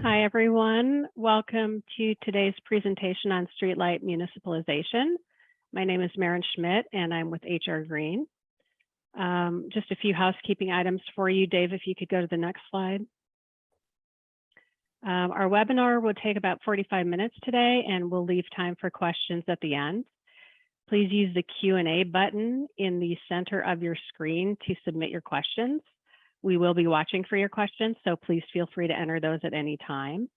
Hi, everyone. Welcome to today's presentation on Streetlight Municipalization. My name is Maren Schmidt, and I'm with HR Green. Just a few housekeeping items for you. Dave, if you could go to the next slide. Our webinar will take about 45 minutes today, and we'll leave time for questions at the end. Please use the Q&A button in the center of your screen to submit your questions. We will be watching for your questions, so please feel free to enter those at any time.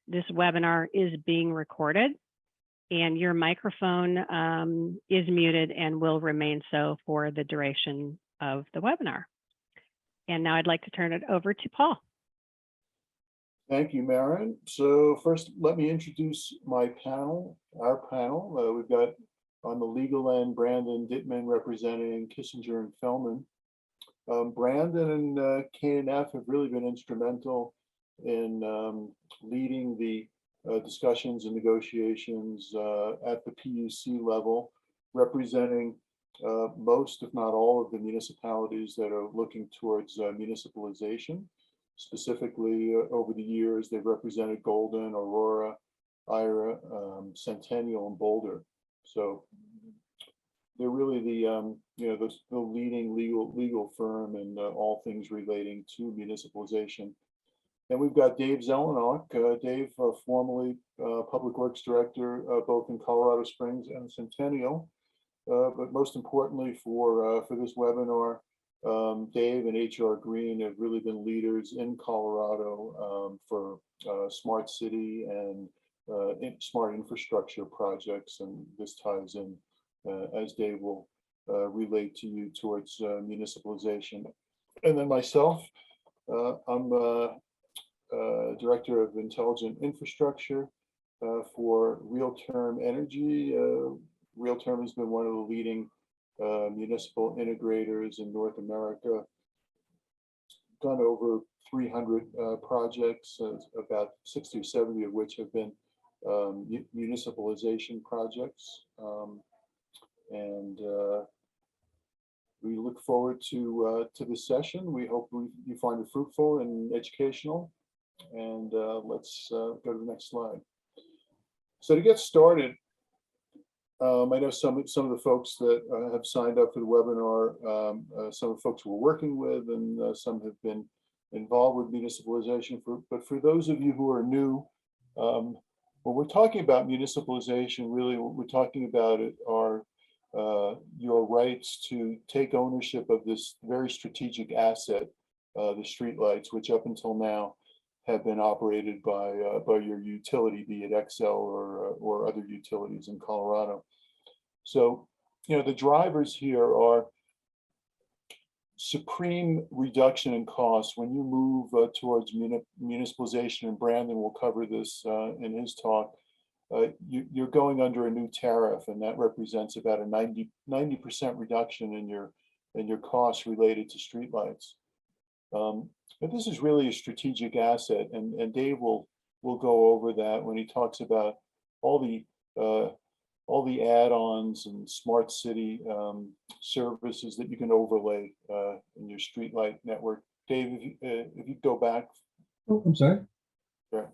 This webinar is being recorded, and your microphone is muted and will remain so for the duration of the webinar. And now I'd like to turn it over to Paul. Thank you, Maren. So first, let me introduce my panel, our panel. We've got on the legal end, Brandon Dittman representing Kissinger and Fellman. Brandon and K&F have really been instrumental in leading the discussions and negotiations at the PUC level, representing most, if not all, of the municipalities that are looking towards municipalization. Specifically, over the years, they've represented Golden, Aurora, Ira, Centennial, and Boulder. So they're really the the leading legal firm in all things relating to municipalization. And we've got Dave Zelenok. Dave, formerly Public Works Director, both in Colorado Springs and Centennial. But most importantly for this webinar, Dave and HR Green have really been leaders in Colorado for smart city and smart infrastructure projects. And this ties in, as Dave will relate to you, towards municipalization. And then myself, I'm Director of Intelligent Infrastructure for RealTermEnergy. RealTerm has been one of the leading municipal integrators in North America. Done over 300 projects, about 60 or 70 of which have been municipalization projects. And we look forward to this session. We hope you find it fruitful and educational. And let's go to the next slide. So to get started, I know some of the folks that have signed up for the webinar, some of the folks we're working with, and some have been involved with municipalization. But for those of you who are new, when we're talking about municipalization, really what we're talking about are your rights to take ownership of this very strategic asset, the streetlights, which up until now have been operated by your utility, be it Xcel or other utilities in Colorado. So, the drivers here are supreme reduction in costs. When you move towards municipalization, and Brandon will cover this in his talk, you're going under a new tariff, and that represents about a 90% reduction in your costs related to streetlights. But this is really a strategic asset, and Dave will go over that when he talks about all the add-ons and smart city services that you can overlay in your streetlight network. Dave, if you go back. Oh, I'm sorry. Sure.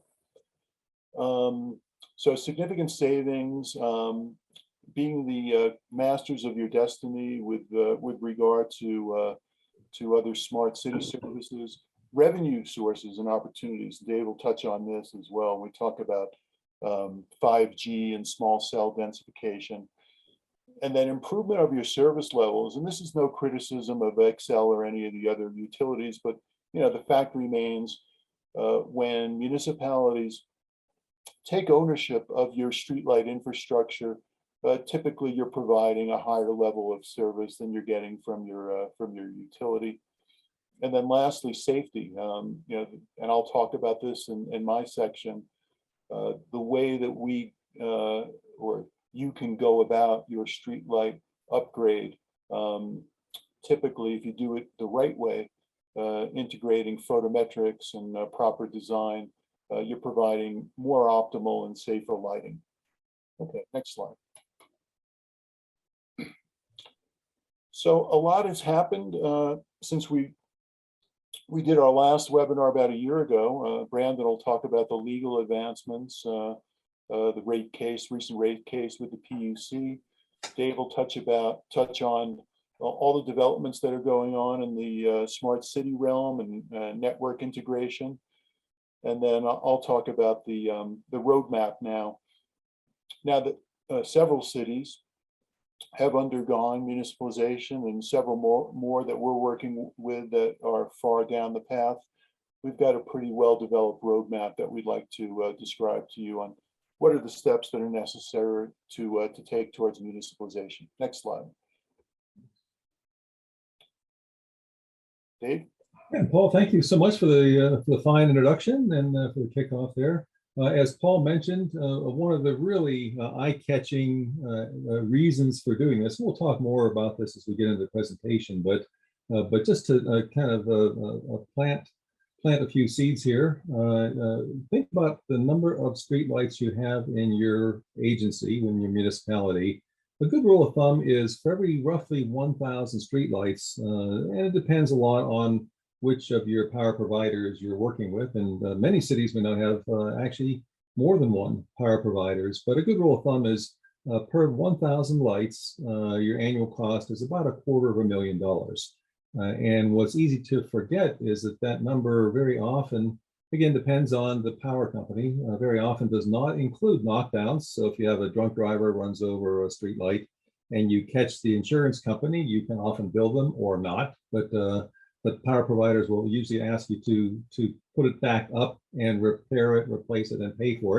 So significant savings, being the masters of your destiny with regard to other smart city services, revenue sources and opportunities. Dave will touch on this as well. We talk about 5G and small cell densification, and then improvement of your service levels. And this is no criticism of Xcel or any of the other utilities, but the fact remains, when municipalities take ownership of your streetlight infrastructure, typically you're providing a higher level of service than you're getting from your utility. And then lastly, safety. And I'll talk about this in my section. The way that we or you can go about your streetlight upgrade. Typically, if you do it the right way, integrating photometrics and proper design, you're providing more optimal and safer lighting. Okay, next slide. So a lot has happened since we We did our last webinar about a year ago. Brandon will talk about the legal advancements, the recent rate case with the PUC. Dave will touch on all the developments that are going on in the smart city realm and network integration. And then I'll talk about the roadmap now. Now that several cities have undergone municipalization and several more that we're working with that are far down the path, we've got a pretty well-developed roadmap that we'd like to describe to you on what are the steps that are necessary to take towards municipalization. Next slide. Dave? And Paul, thank you so much for the fine introduction and for the kickoff there. As Paul mentioned, one of the really eye-catching reasons for doing this, we'll talk more about this as we get into the presentation, but just to kind of plant a few seeds here. Think about the number of streetlights you have in your agency, in your municipality. A good rule of thumb is for every roughly 1,000 streetlights, and it depends a lot on which of your power providers you're working with. And many cities may not have actually more than one power providers, but a good rule of thumb is per 1,000 lights, your annual cost is about $250,000. And what's easy to forget is that number very often, again, depends on the power company, very often does not include knockdowns. So if you have a drunk driver runs over a street light and you catch the insurance company, you can often bill them or not, but power providers will usually ask you to put it back up and repair it, replace it, and pay for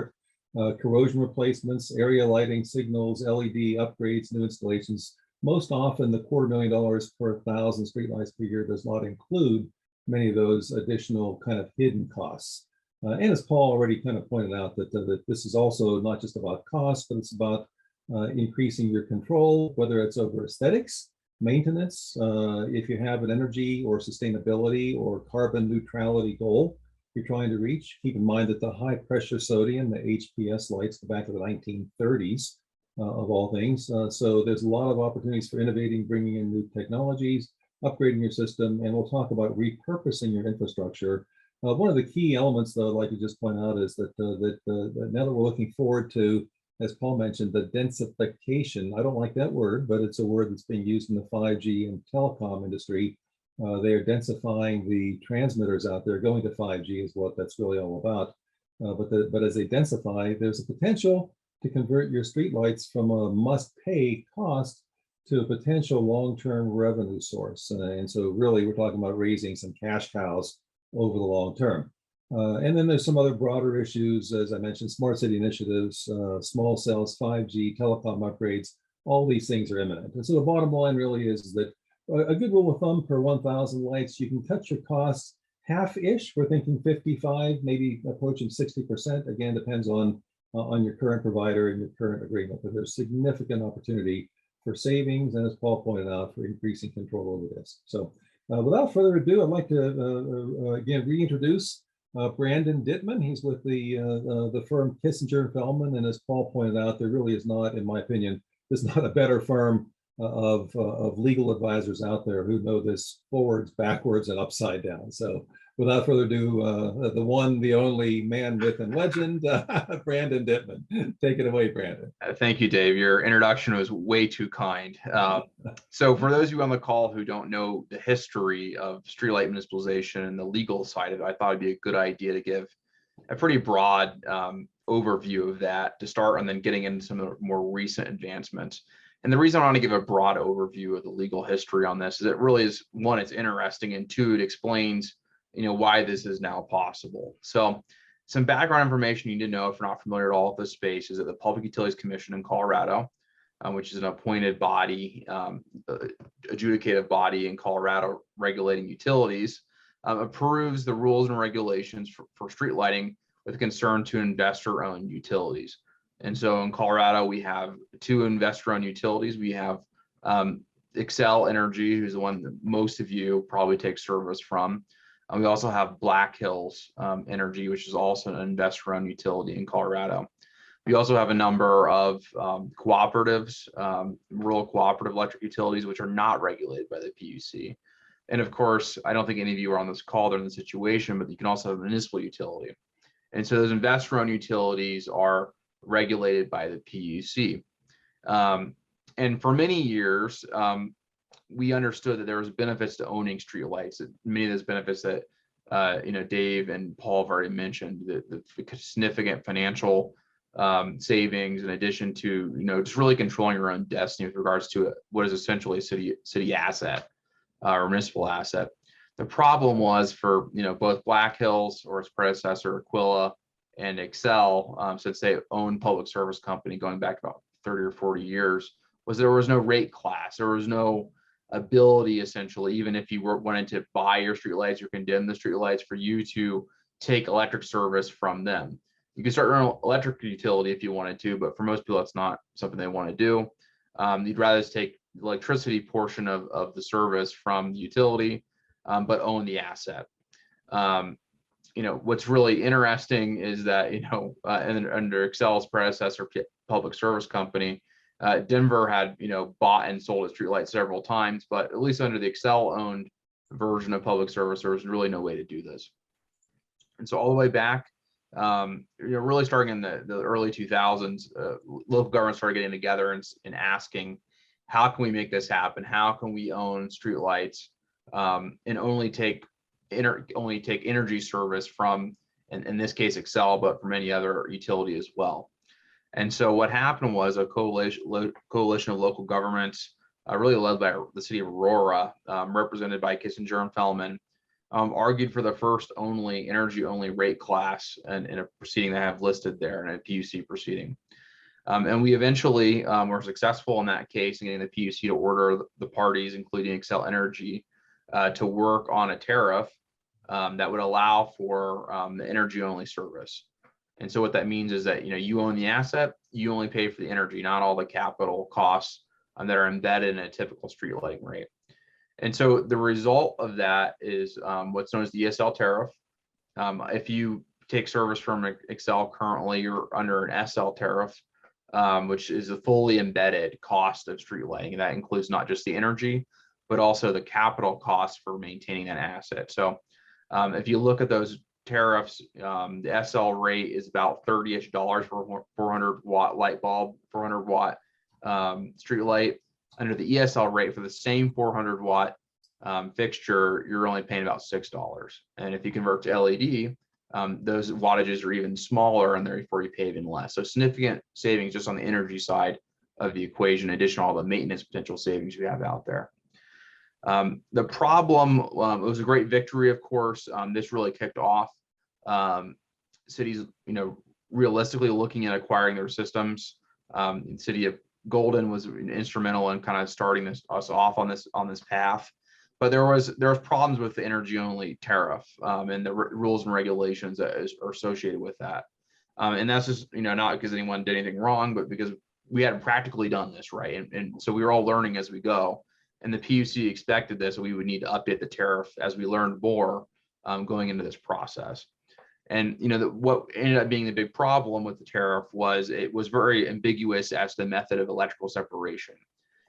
it. Corrosion replacements, area lighting, signals, LED upgrades, new installations. Most often, the $250,000 per 1,000 streetlights per year does not include many of those additional kind of hidden costs. And as Paul already kind of pointed out, that this is also not just about cost, but it's about increasing your control, whether it's over aesthetics, maintenance, if you have an energy or sustainability or carbon neutrality goal you're trying to reach. Keep in mind that the high pressure sodium, the HPS lights, go back to the 1930s of all things. So there's a lot of opportunities for innovating, bringing in new technologies, upgrading your system, and we'll talk about repurposing your infrastructure. One of the key elements, though, I'd like to just point out is that now that we're looking forward to, as Paul mentioned, the densification. I don't like that word, but it's a word that's being used in the 5G and telecom industry. They are densifying the transmitters out there. Going to 5G is what that's really all about. But as they densify, there's a potential to convert your streetlights from a must-pay cost to a potential long-term revenue source. And so really, we're talking about raising some cash cows over the long term. And then there's some other broader issues, as I mentioned, smart city initiatives, small cells, 5G, telecom upgrades, all these things are imminent. And so the bottom line really is that a good rule of thumb per 1,000 lights, you can cut your costs half-ish. We're thinking 55, maybe approaching 60%. Again, depends on your current provider and your current agreement, but there's significant opportunity for savings, and as Paul pointed out, for increasing control over this. So without further ado, I'd like to again reintroduce Brandon Dittman. He's with the firm Kissinger & Feldman, and as Paul pointed out, there really is not, in my opinion, there's not a better firm of legal advisors out there who know this forwards, backwards, and upside down. So without further ado, the one, the only man, myth, and legend, Brandon Dittman. Take it away, Brandon. Thank you, Dave. Your introduction was way too kind. So for those of you on the call who don't know the history of streetlight municipalization and the legal side of it, I thought it'd be a good idea to give a pretty broad overview of that to start, and then getting into some of the more recent advancements. And the reason I want to give a broad overview of the legal history on this is it really is, one, it's interesting, and two, it explains, why this is now possible. So some background information you need to know if you're not familiar at all with this space is that the Public Utilities Commission in Colorado, which is an appointed body, adjudicative body in Colorado regulating utilities, approves the rules and regulations for street lighting with concern to investor-owned utilities. And so in Colorado, we have two investor-owned utilities. We have Xcel Energy, who's the one that most of you probably take service from. We also have Black Hills Energy, which is also an investor-owned utility in Colorado. We also have a number of cooperatives, rural cooperative electric utilities, which are not regulated by the PUC. And of course, I don't think any of you are on this call during the situation, but you can also have a municipal utility. And so those investor-owned utilities are regulated by the PUC. And for many years, we understood that there was benefits to owning streetlights. Many of those benefits that Dave and Paul have already mentioned, the significant financial savings, in addition to just really controlling your own destiny with regards to what is essentially a city asset or municipal asset. The problem was for both Black Hills or its predecessor Aquila and Excel, since they owned public service company going back about 30 or 40 years, was there was no rate class. There was no ability, essentially, even if you wanted to buy your streetlights or condemn the streetlights, for you to take electric service from them. You can start your own electric utility if you wanted to, but for most people, that's not something they want to do. You'd rather just take the electricity portion of the service from the utility, but own the asset. What's really interesting is that, under Excel's predecessor public service company, Denver had, bought and sold its streetlights several times, but at least under the Excel owned version of public service, there was really no way to do this. And so all the way back, really starting in the early 2000s, local governments started getting together and asking, how can we make this happen? How can we own streetlights and only take energy service from, in this case, Excel, but from any other utility as well? And so what happened was a coalition of local governments, really led by the city of Aurora, represented by Kissinger and Fellman, argued for the first energy-only rate class in a proceeding that I have listed there, in a PUC proceeding. And we eventually were successful in that case in getting the PUC to order the parties, including Xcel Energy, to work on a tariff that would allow for the energy-only service. And so what that means is that you own the asset, you only pay for the energy, not all the capital costs that are embedded in a typical street lighting rate. And so the result of that is what's known as the ESL tariff. If you take service from Excel currently, you're under an SL tariff, which is a fully embedded cost of street lighting. And that includes not just the energy, but also the capital costs for maintaining that asset. So if you look at those tariffs, the SL rate is about $30-ish for 400 watt light bulb, 400 watt street light. Under the ESL rate for the same 400 watt fixture, you're only paying about $6. And if you convert to LED, those wattages are even smaller, and therefore you pay even less. So significant savings just on the energy side of the equation, in addition to all the maintenance potential savings we have out there. The problem, it was a great victory, of course. This really kicked off cities, realistically looking at acquiring their systems. The city of Golden was instrumental in kind of starting us off on this path. But there was problems with the energy only tariff and the rules and regulations that are associated with that. And that's just not because anyone did anything wrong, but because we hadn't practically done this right, and so we were all learning as we go. And the PUC expected this, we would need to update the tariff as we learned more going into this process. And what ended up being the big problem with the tariff was it was very ambiguous as to the method of electrical separation,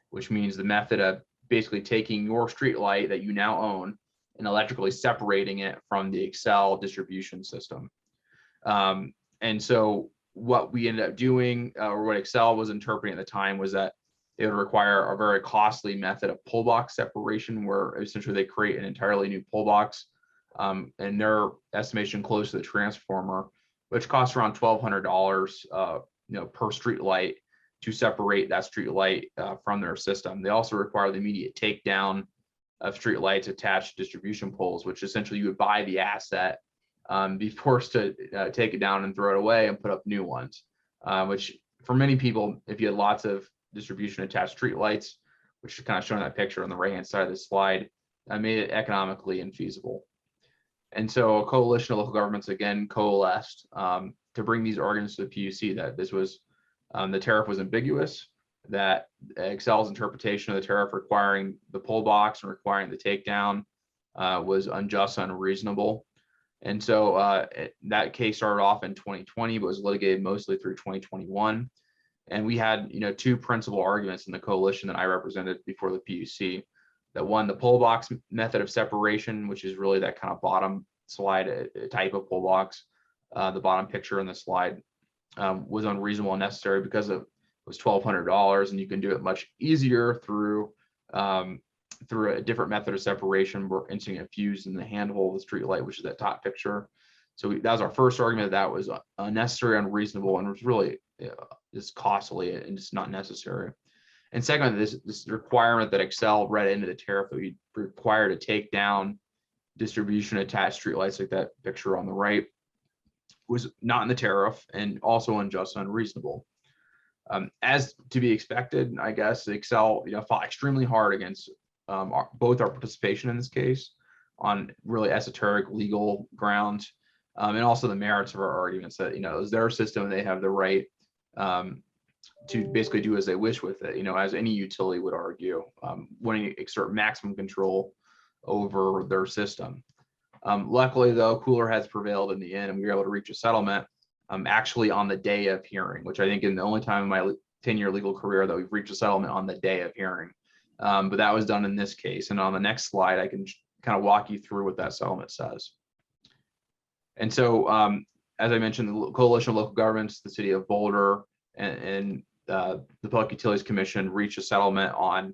which means the method of basically taking your street light that you now own and electrically separating it from the Excel distribution system. And so what we ended up doing, or what Excel was interpreting at the time, was that it would require a very costly method of pull box separation, where essentially they create an entirely new pull box, and their estimation close to the transformer, which costs around $1,200 per street light to separate that street light from their system. They also require the immediate takedown of street lights attached to distribution poles, which essentially you would buy the asset, be forced to take it down and throw it away and put up new ones, which for many people, if you had lots of distribution attached street lights, which is kind of shown in that picture on the right hand side of the slide, made it economically infeasible. And so a coalition of local governments again coalesced to bring these arguments to the PUC that this was the tariff was ambiguous, that Excel's interpretation of the tariff requiring the pull box and requiring the takedown was unjust and unreasonable. And so that case started off in 2020, but was litigated mostly through 2021. And we had, two principal arguments in the coalition that I represented before the PUC. the pole box method of separation, which is really that kind of bottom slide type of pole box, the bottom picture in the slide, was unreasonable and necessary because it was $1,200, and you can do it much easier through a different method of separation. We're inserting a fuse in the handhole of the street light, which is that top picture. So that was our first argument, that was unnecessary, unreasonable, and was really just costly and just not necessary. And second, this requirement that Excel read into the tariff that we require to take down distribution attached streetlights, like that picture on the right, was not in the tariff and also unjust and unreasonable. As to be expected, I guess, Excel fought extremely hard against both our participation in this case on really esoteric legal grounds, and also the merits of our arguments that it was their system and they have the right to basically do as they wish with it, as any utility would argue, wanting to exert maximum control over their system. Luckily, though, cooler heads prevailed in the end, and we were able to reach a settlement actually on the day of hearing, which I think is the only time in my 10-year legal career that we've reached a settlement on the day of hearing. But that was done in this case. And on the next slide, I can kind of walk you through what that settlement says. And so, as I mentioned, the Coalition of Local Governments, the City of Boulder, and the Public Utilities Commission reached a settlement on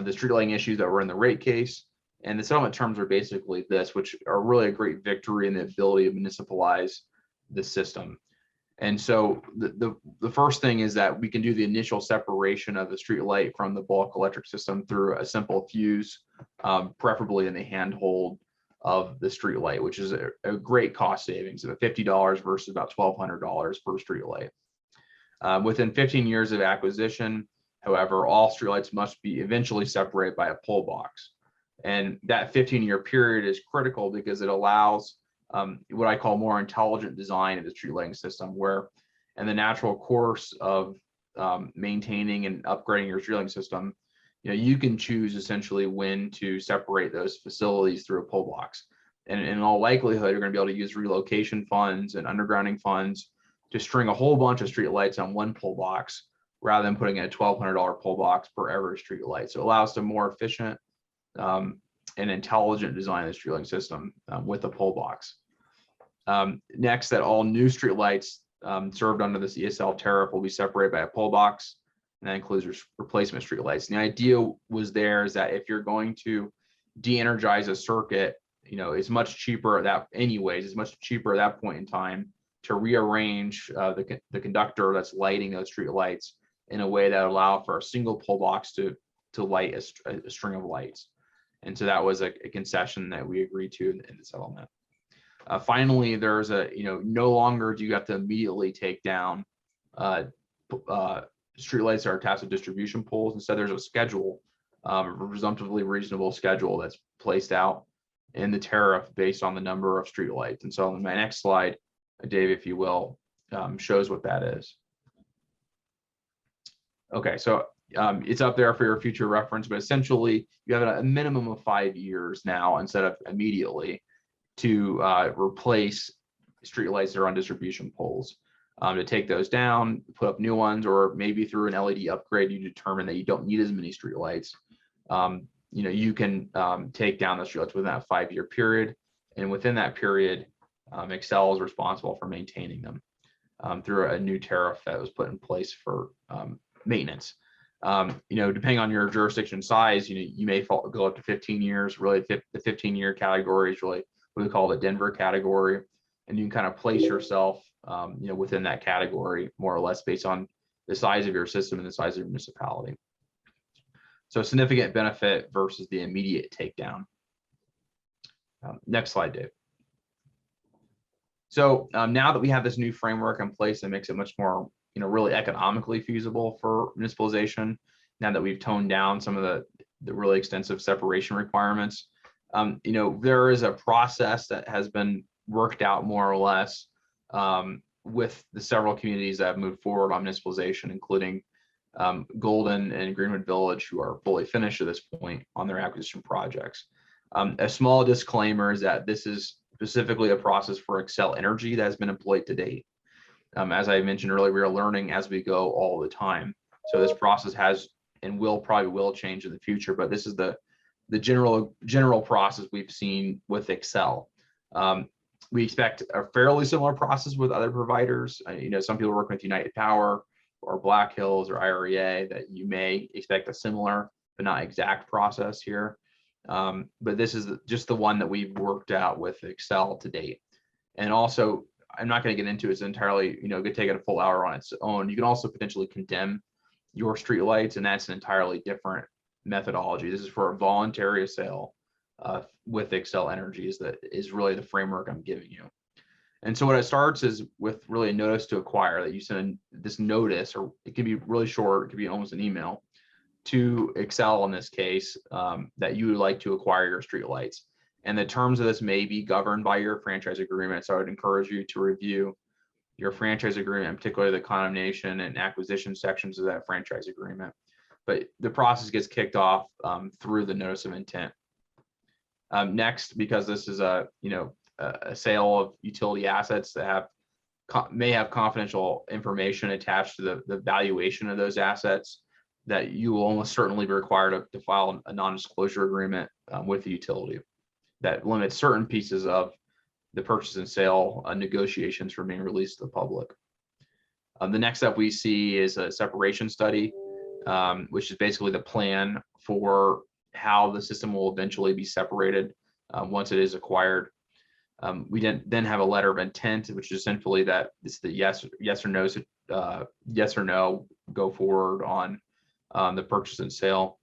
the street lighting issues that were in the rate case. And the settlement terms are basically this, which are really a great victory in the ability to municipalize the system. And so the first thing is that we can do the initial separation of the street light from the bulk electric system through a simple fuse, preferably in the handhold of the street light, which is a great cost savings of $50 versus about $1,200 per street light. Within 15 years of acquisition, however, all streetlights must be eventually separated by a pole box. And that 15-year period is critical because it allows what I call more intelligent design of the street lighting system, where in the natural course of maintaining and upgrading your street lighting system, you can choose essentially when to separate those facilities through a pole box. And in all likelihood, you're going to be able to use relocation funds and undergrounding funds to string a whole bunch of street lights on one pole box rather than putting in a $1,200 pole box per every street light. So it allows a more efficient and intelligent design of the street lighting system with a pole box. Next, that all new street lights served under this ESL tariff will be separated by a pole box, and that includes replacement street lights. And the idea was there is that if you're going to de-energize a circuit, it's much cheaper it's much cheaper at that point in time to rearrange the conductor that's lighting those street lights in a way that allow for a single pole box to light a string of lights. And so that was a concession that we agreed to in the settlement. Finally, there's no longer do you have to immediately take down streetlights that are attached to distribution poles. Instead, there's a schedule, a presumptively reasonable schedule that's placed out in the tariff based on the number of streetlights. And so on my next slide, Dave, if you will, shows what that is. Okay, so it's up there for your future reference, but essentially you have a minimum of 5 years now instead of immediately to replace streetlights that are on distribution poles. To take those down, put up new ones, or maybe through an LED upgrade, you determine that you don't need as many streetlights. You can take down the streetlights within that 5-year period, and within that period, Excel is responsible for maintaining them through a new tariff that was put in place for maintenance. Depending on your jurisdiction size, you may go up to 15 years. Really, the 15-year category is really what we call the Denver category, and you can kind of place yourself, within that category more or less based on the size of your system and the size of your municipality. So significant benefit versus the immediate takedown. Next slide, Dave. So now that we have this new framework in place, it makes it much more, really economically feasible for municipalization. Now that we've toned down some of the really extensive separation requirements, there is a process that has been worked out more or less with the several communities that have moved forward on municipalization, including Golden and Greenwood Village, who are fully finished at this point on their acquisition projects. A small disclaimer is that this is specifically a process for Excel Energy that has been employed to date. As I mentioned earlier, we are learning as we go all the time. So this process has and probably will change in the future, but this is the the general process we've seen with Excel. We expect a fairly similar process with other providers. Some people work with United Power or Black Hills or IREA, that you may expect a similar but not exact process here. But this is just the one that we've worked out with Excel to date. And also, I'm not going to get into it. It's entirely, could take it a full hour on its own. You can also potentially condemn your streetlights, and that's an entirely different methodology. This is for a voluntary sale with Excel Energies. That is really the framework I'm giving you. And so what it starts is with really a notice to acquire, that you send this notice, or it can be really short, it could be almost an email, to Excel in this case, that you would like to acquire your streetlights. And the terms of this may be governed by your franchise agreement. So I would encourage you to review your franchise agreement, particularly the condemnation and acquisition sections of that franchise agreement. But the process gets kicked off through the notice of intent. Next, because this is a sale of utility assets that may have confidential information attached to the valuation of those assets, that you will almost certainly be required to file a non-disclosure agreement with the utility that limits certain pieces of the purchase and sale negotiations from being released to the public. The next step we see is a separation study, which is basically the plan for how the system will eventually be separated once it is acquired. We then have a letter of intent, which is simply that it's the yes or no go forward on the purchase and sale.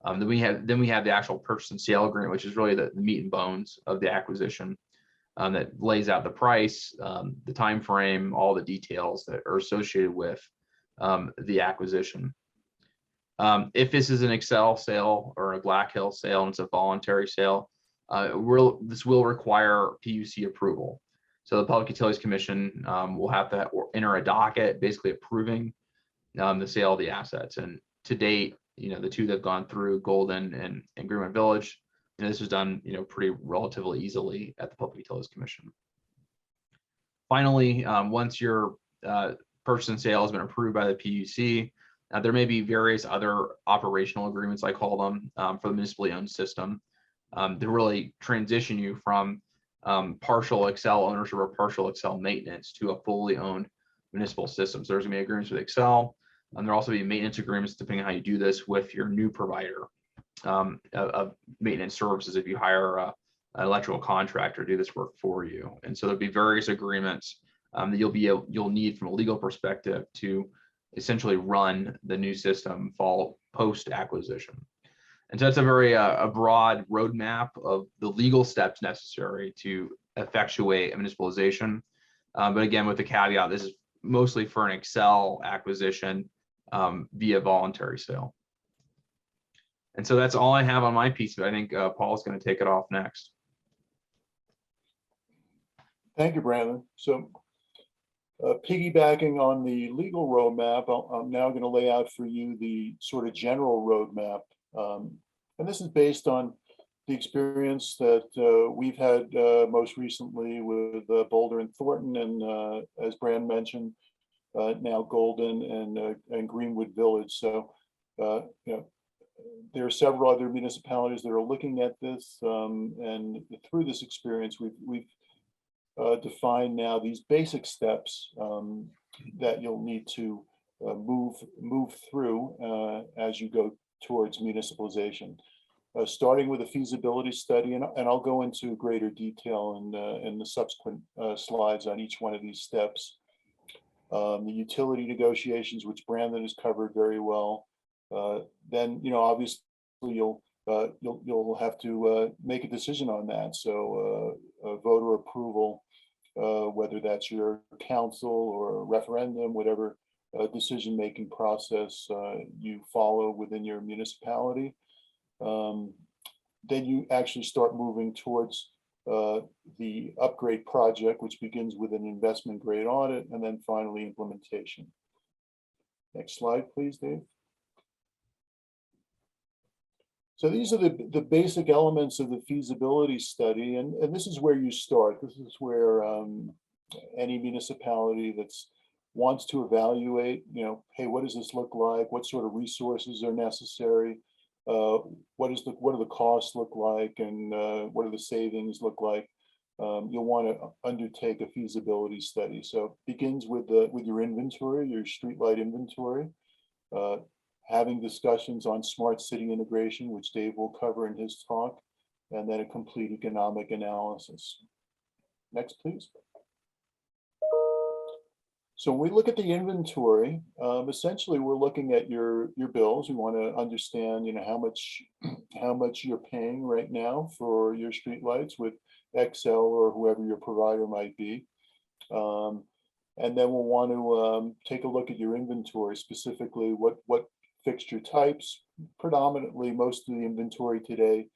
Then we have the actual purchase and sale agreement, which is really the meat and bones of the acquisition, that lays out the price, the time frame, all the details that are associated with the acquisition. If this is an Excel sale or a Black Hill sale and it's a voluntary sale, this will require PUC approval. So the Public Utilities Commission will have to enter a docket basically approving the sale of the assets. And to date, the two that have gone through, Golden and Greenwood Village, this was done, pretty relatively easily at the Public Utilities Commission. Finally, once your purchase and sale has been approved by the PUC, there may be various other operational agreements, I call them, for the municipally owned system, to really transition you from partial Excel ownership or partial Excel maintenance to a fully owned municipal system. So there's gonna be agreements with Excel, and there'll also be maintenance agreements depending on how you do this with your new provider of maintenance services if you hire an electrical contractor to do this work for you. And so there'll be various agreements that you'll need from a legal perspective to essentially run the new system post acquisition. And so that's a very a broad roadmap of the legal steps necessary to effectuate a municipalization. But again, with the caveat, this is mostly for an Excel acquisition via voluntary sale. And so that's all I have on my piece, but I think Paul's going to take it off next. Thank you, Brandon. So piggybacking on the legal roadmap, I'm now going to lay out for you the sort of general roadmap. And this is based on the experience that we've had most recently with Boulder and Thornton, and as Brand mentioned, now Golden and Greenwood Village. So, there are several other municipalities that are looking at this, and through this experience, we've defined now these basic steps that you'll need to move through as you go towards municipalization. Starting with a feasibility study, and I'll go into greater detail in the subsequent slides on each one of these steps. The utility negotiations, which Brandon has covered very well. Then, obviously you'll have to make a decision on that. So voter approval, whether that's your council or a referendum, whatever decision-making process you follow within your municipality. Then you actually start moving towards the upgrade project, which begins with an investment grade audit, and then finally implementation. Next slide, please, Dave. So these are the basic elements of the feasibility study, and this is where you start. This is where any municipality that's wants to evaluate, hey, what does this look like? What sort of resources are necessary? what do the costs look like, and what do the savings look like. You'll want to undertake a feasibility study. So it begins with your inventory, your streetlight inventory, having discussions on smart city integration, which Dave will cover in his talk, and then a complete economic analysis. Next, please. So when we look at the inventory, essentially we're looking at your bills. We want to understand, how much you're paying right now for your streetlights with Excel or whoever your provider might be. And then we'll want to take a look at your inventory, specifically what fixture types. Predominantly, most of the inventory today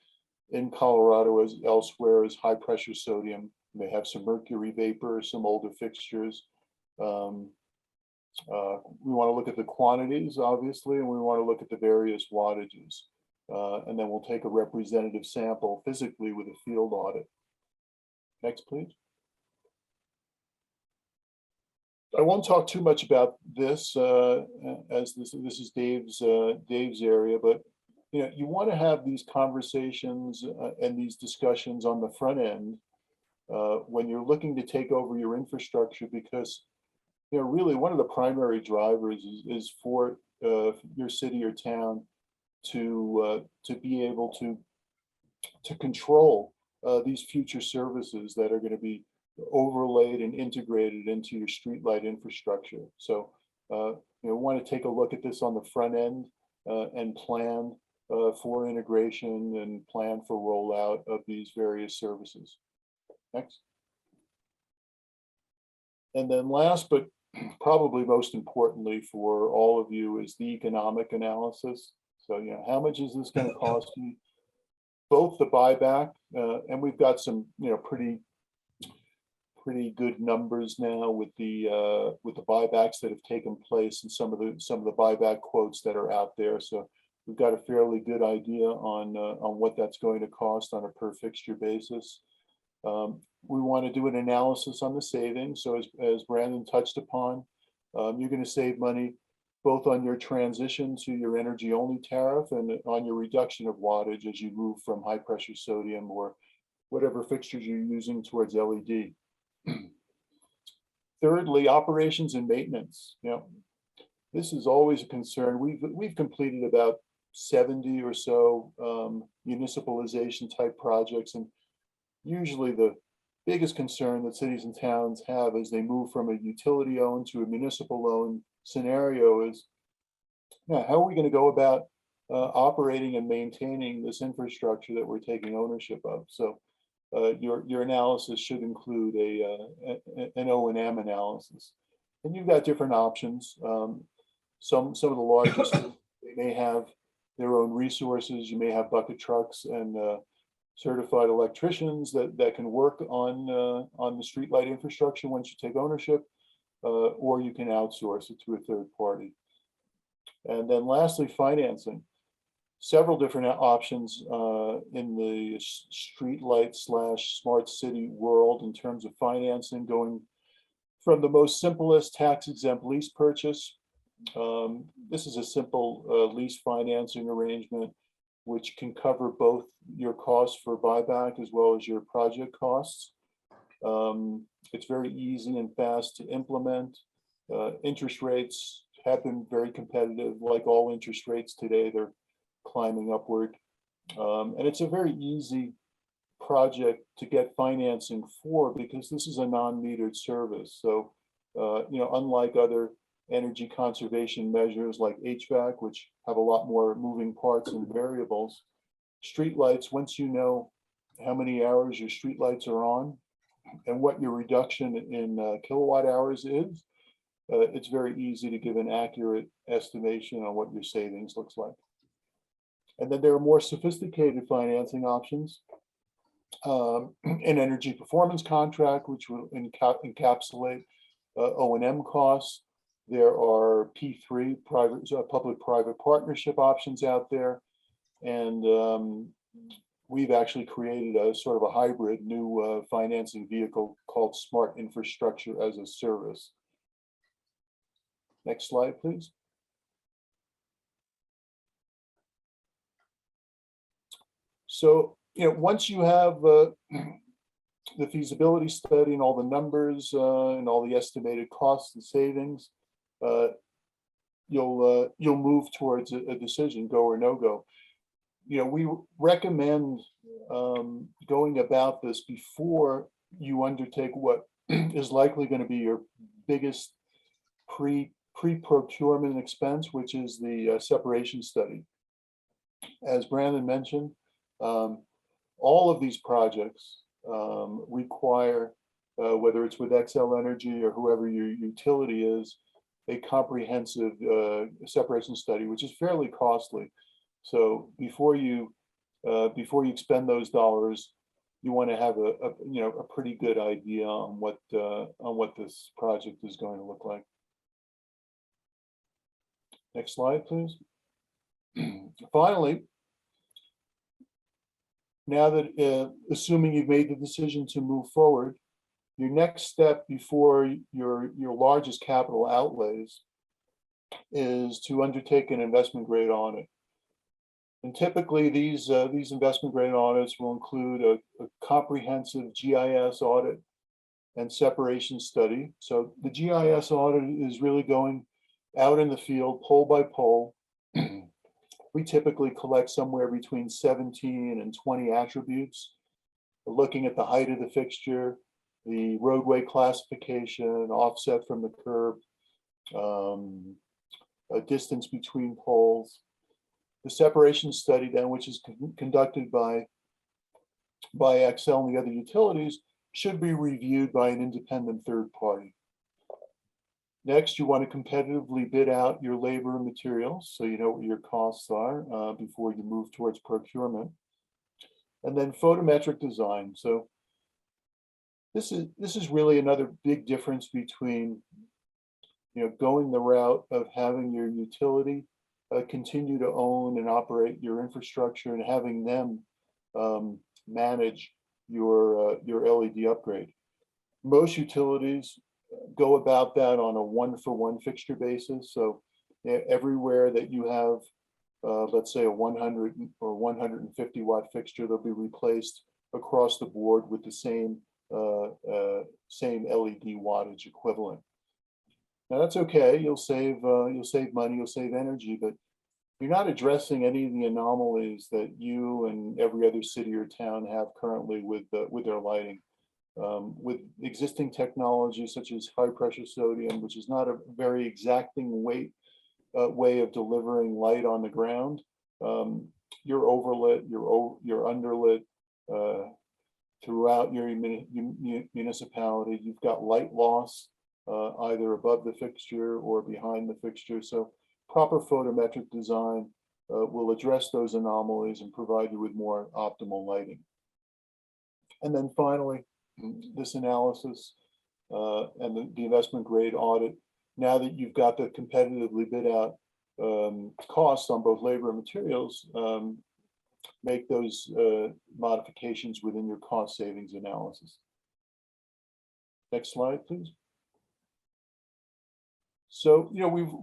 in Colorado as elsewhere is high pressure sodium. You may have some mercury vapor, some older fixtures. We want to look at the quantities, obviously, and we want to look at the various wattages. And then we'll take a representative sample physically with a field audit. Next, please. I won't talk too much about this, as this is Dave's area, but you want to have these conversations and these discussions on the front end when you're looking to take over your infrastructure, because really one of the primary drivers is for your city or town to be able to control these future services that are going to be overlaid and integrated into your streetlight infrastructure. So we want to take a look at this on the front end and plan for integration and plan for rollout of these various services. Next. And then last, but probably most importantly for all of you, is the economic analysis. So, how much is this going to cost you? Both the buyback, and we've got some, pretty good numbers now with the buybacks that have taken place and some of the buyback quotes that are out there. So we've got a fairly good idea on what that's going to cost on a per fixture basis. We want to do an analysis on the savings. So as Brandon touched upon, you're going to save money both on your transition to your energy only tariff and on your reduction of wattage as you move from high pressure sodium or whatever fixtures you're using towards LED. Thirdly, operations and maintenance. This is always a concern. We've completed about 70 or so municipalization type projects, and usually the biggest concern that cities and towns have as they move from a utility owned to a municipal owned scenario is, how are we going to go about operating and maintaining this infrastructure that we're taking ownership of? So your analysis should include an O&M analysis, and you've got different options. Some of the largest they may have their own resources. You may have bucket trucks and certified electricians that can work on the streetlight infrastructure once you take ownership, or you can outsource it to a third party. And then lastly, financing. Several different options in the streetlight / smart city world in terms of financing, going from the most simplest tax exempt lease purchase. This is a simple lease financing arrangement which can cover both your costs for buyback as well as your project costs. It's very easy and fast to implement. Interest rates have been very competitive. Like all interest rates today, they're climbing upward. And it's a very easy project to get financing for, because this is a non-metered service. So, unlike other energy conservation measures like HVAC, which have a lot more moving parts and variables, streetlights, once you know how many hours your streetlights are on and what your reduction in kilowatt hours is, it's very easy to give an accurate estimation on what your savings looks like. And then there are more sophisticated financing options. An energy performance contract, which will encapsulate O&M costs. There are P3 public-private partnership options out there, and we've actually created a sort of a hybrid new financing vehicle called Smart Infrastructure as a Service. Next slide, please. So, once you have the feasibility study and all the numbers and all the estimated costs and savings, you'll move towards a decision, go or no go. We recommend going about this before you undertake what is likely going to be your biggest pre-procurement expense, which is the separation study. As Brandon mentioned, all of these projects require, whether it's with Xcel Energy or whoever your utility is, a comprehensive separation study, which is fairly costly. So before you expend those dollars, you want to have a pretty good idea on what this project is going to look like. Next slide, please. Finally, now that assuming you've made the decision to move forward, your next step before your largest capital outlays is to undertake an investment grade audit. And typically these investment grade audits will include a comprehensive GIS audit and separation study. So the GIS audit is really going out in the field, pole by pole. We typically collect somewhere between 17 and 20 attributes, looking at the height of the fixture, the roadway classification, offset from the curb, a distance between poles. The separation study then, which is conducted by Xcel and the other utilities, should be reviewed by an independent third party. Next, you want to competitively bid out your labor and materials, so you know what your costs are before you move towards procurement. And then photometric design. So this is really another big difference between going the route of having your utility continue to own and operate your infrastructure and having them manage your LED upgrade. Most utilities go about that on a one-for-one fixture basis. So everywhere that you have, let's say a 100 or 150 watt fixture, they'll be replaced across the board with the same LED wattage equivalent. Now that's okay. You'll save money, you'll save energy, but you're not addressing any of the anomalies that you and every other city or town have currently with their lighting. With existing technology such as high pressure sodium, which is not a very exacting way of delivering light on the ground, you're overlit, you're underlit throughout your municipality. You've got light loss either above the fixture or behind the fixture. So proper photometric design will address those anomalies and provide you with more optimal lighting. And then finally, this analysis and the investment grade audit, now that you've got the competitively bid out costs on both labor and materials, make those modifications within your cost savings analysis. Next slide, please. So,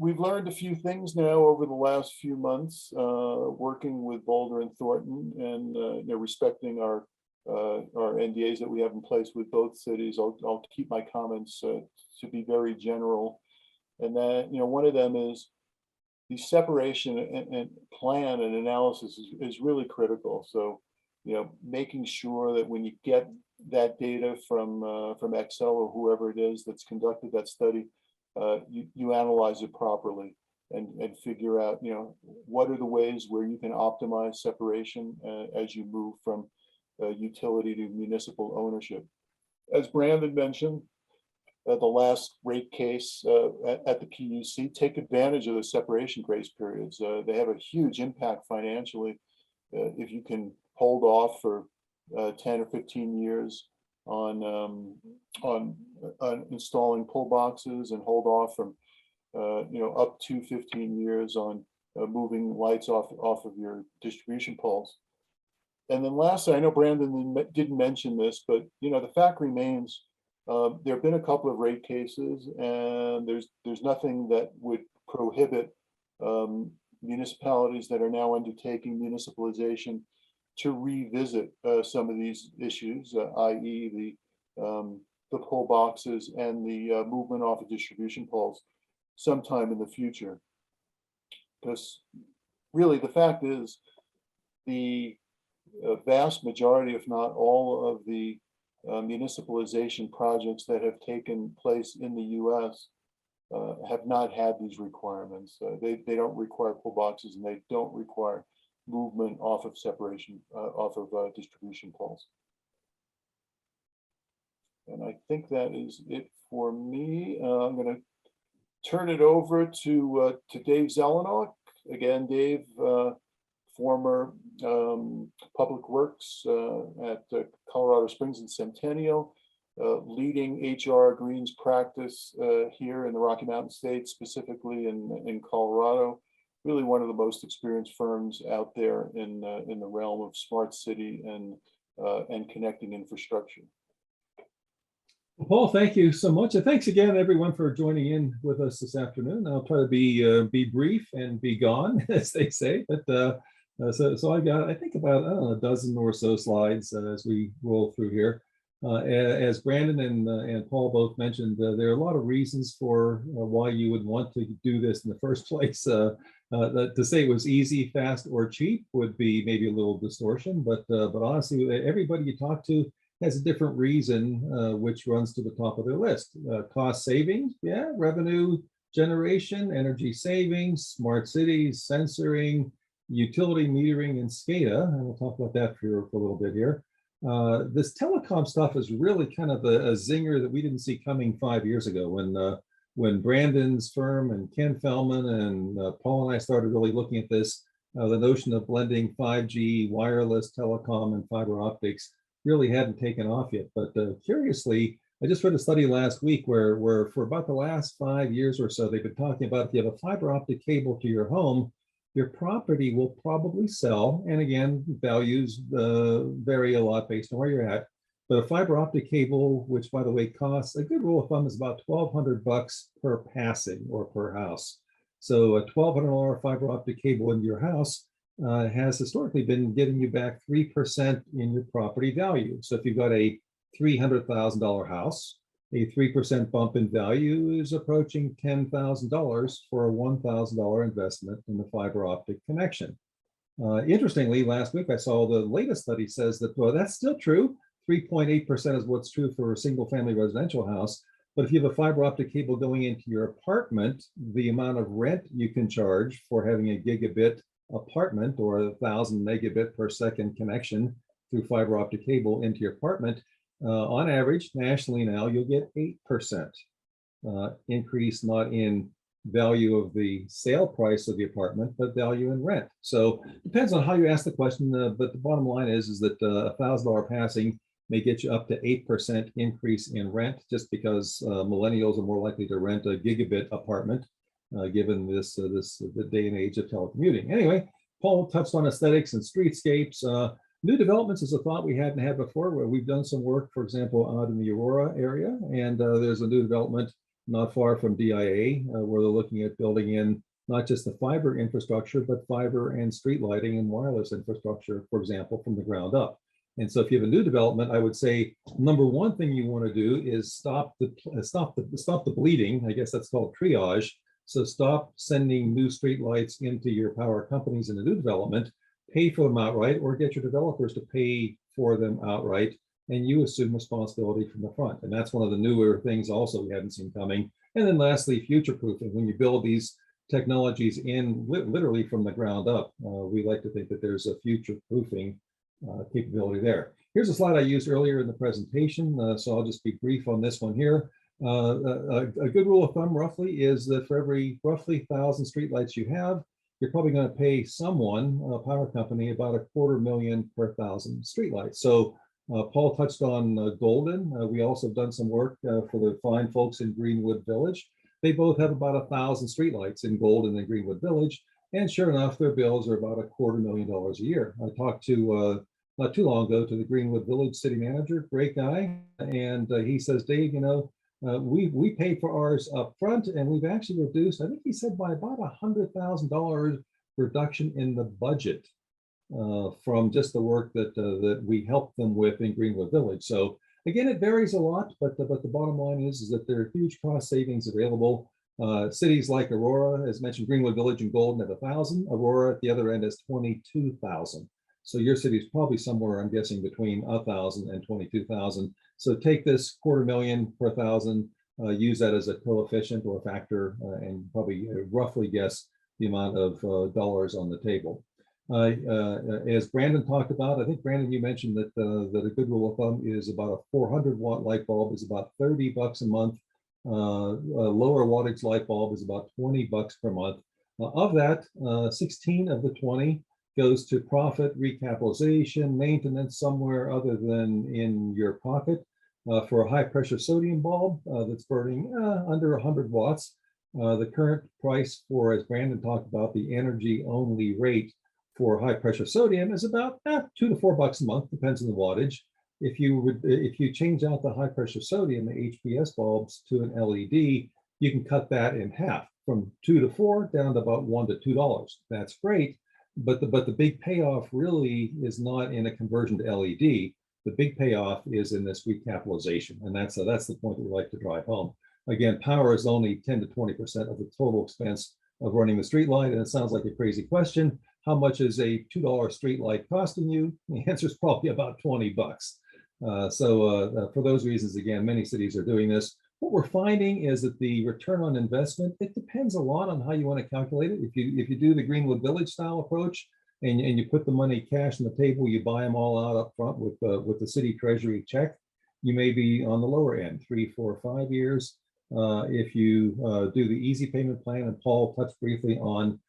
we've learned a few things now over the last few months, working with Boulder and Thornton, and respecting our NDAs that we have in place with both cities. I'll keep my comments to be very general, and then one of them is the separation and plan and analysis is really critical. So making sure that when you get that data from Xcel or whoever it is that's conducted that study, you analyze it properly and figure out what are the ways where you can optimize separation as you move from utility to municipal ownership. As Brandon mentioned, the last rate case at the PUC, take advantage of the separation grace periods. They have a huge impact financially if you can hold off for 10 or 15 years on installing pull boxes, and hold off from up to 15 years on moving lights off of your distribution poles. And then lastly, I know Brandon didn't mention this, but the fact remains, there have been a couple of rate cases, and there's nothing that would prohibit municipalities that are now undertaking municipalization to revisit some of these issues, i.e. the pole boxes and the movement off of distribution poles sometime in the future. Because really the fact is the vast majority, if not all, of the municipalization projects that have taken place in the US have not had these requirements. They don't require pull boxes, and they don't require movement off of separation, off of distribution poles. And I think that is it for me. I'm going to turn it over to Dave Zelenok. Again, Dave, former Public Works at Colorado Springs and Centennial, leading HR Greens practice here in the Rocky Mountain State, specifically in Colorado. Really one of the most experienced firms out there in the realm of smart city and connecting infrastructure. Well, Paul, thank you so much. And thanks again, everyone, for joining in with us this afternoon. I'll try to be brief and be gone, as they say. But so I got, I think, about, I don't know, a dozen or so slides as we roll through here. As Brandon and Paul both mentioned, there are a lot of reasons for why you would want to do this in the first place. To say it was easy, fast, or cheap would be maybe a little distortion, but honestly, everybody you talk to has a different reason which runs to the top of their list. Cost savings, yeah, revenue generation, energy savings, smart cities, sensoring, utility metering, and SCADA, and we'll talk about that for a little bit here. This telecom stuff is really kind of a zinger that we didn't see coming 5 years ago when Brandon's firm and Ken Fellman and Paul and I started really looking at this. The notion of blending 5G, wireless telecom, and fiber optics really hadn't taken off yet. But curiously, I just read a study last week where for about the last 5 years or so, they've been talking about if you have a fiber optic cable to your home, your property will probably sell. And again, values vary a lot based on where you're at. But a fiber optic cable, which by the way costs, a good rule of thumb is about $1,200 per passing or per house. So a $1,200 fiber optic cable into your house has historically been getting you back 3% in your property value. So if you've got a $300,000 house, a 3% bump in value is approaching $10,000 for a $1,000 investment in the fiber optic connection. Interestingly, last week I saw the latest study says that, well, that's still true. 3.8% is what's true for a single family residential house. But if you have a fiber optic cable going into your apartment, the amount of rent you can charge for having a gigabit apartment or 1,000 megabit per second connection through fiber optic cable into your apartment, on average, nationally now, you'll get 8% increase, not in value of the sale price of the apartment, but value in rent. So depends on how you ask the question, but the bottom line is that $1,000 passing may get you up to 8% increase in rent, just because millennials are more likely to rent a gigabit apartment, given the day and age of telecommuting. Anyway, Paul touched on aesthetics and streetscapes. New developments is a thought we hadn't had before, where we've done some work, for example, out in the Aurora area, and there's a new development not far from DIA, where they're looking at building in not just the fiber infrastructure, but fiber and street lighting and wireless infrastructure, for example, from the ground up. And so if you have a new development, I would say number one thing you want to do is stop the bleeding. I guess that's called triage. So stop sending new street lights into your power companies in a new development, pay for them outright, or get your developers to pay for them outright, and you assume responsibility from the front. And that's one of the newer things also we haven't seen coming. And then lastly, future-proofing. When you build these technologies in literally from the ground up, we like to think that there's a future-proofing capability there. Here's a slide I used earlier in the presentation, so I'll just be brief on this one here. A good rule of thumb roughly is that for every roughly 1,000 streetlights you have, you're probably going to pay someone, a power company, about $250,000 per 1,000 streetlights. So Paul touched on Golden. We also have done some work for the fine folks in Greenwood Village. They both have about 1,000 streetlights in Golden and Greenwood Village. And sure enough, their bills are about $250,000 a year. I talked to, not too long ago, to the Greenwood Village city manager, great guy. And he says, Dave, you know, we paid for ours up front, and we've actually reduced, I think he said, by about $100,000 reduction in the budget from just the work that we help them with in Greenwood Village. So again, it varies a lot, but the bottom line is that there are huge cost savings available. Cities like Aurora, as mentioned, Greenwood Village and Golden have 1,000. Aurora at the other end has 22,000. So your city is probably somewhere, I'm guessing, between 1,000 and 22,000. So take this $250,000 per 1,000, use that as a coefficient or a factor, and probably roughly guess the amount of dollars on the table. As Brandon talked about, I think Brandon, you mentioned that that a good rule of thumb is about a 400-watt light bulb is about $30 a month. A lower wattage light bulb is about $20 per month. Of that, 16 of the 20 goes to profit, recapitalization, maintenance somewhere other than in your pocket. For a high pressure sodium bulb that's burning under 100 watts, the current price for, as Brandon talked about, the energy only rate for high pressure sodium is about $2 to $4 a month, depends on the wattage. If you change out the high pressure sodium, the HPS bulbs, to an LED, you can cut that in half, from 2 to 4 down to about $1 to $2. That's great, but the big payoff really is not in a conversion to LED. The big payoff is in this recapitalization, and that's the point that we like to drive home. Again, power is only 10 to 20% of the total expense of running the street light, and it sounds like a crazy question. How much is a $2 street light costing you? The answer is probably about $20. For those reasons, again, many cities are doing this. What we're finding is that the return on investment, it depends a lot on how you want to calculate it. If you do the Greenwood Village style approach and you put the money cash on the table, you buy them all out up front with the city treasury check, you may be on the lower end, 3, 4, 5 years. If you do the easy payment plan, and Paul touched briefly on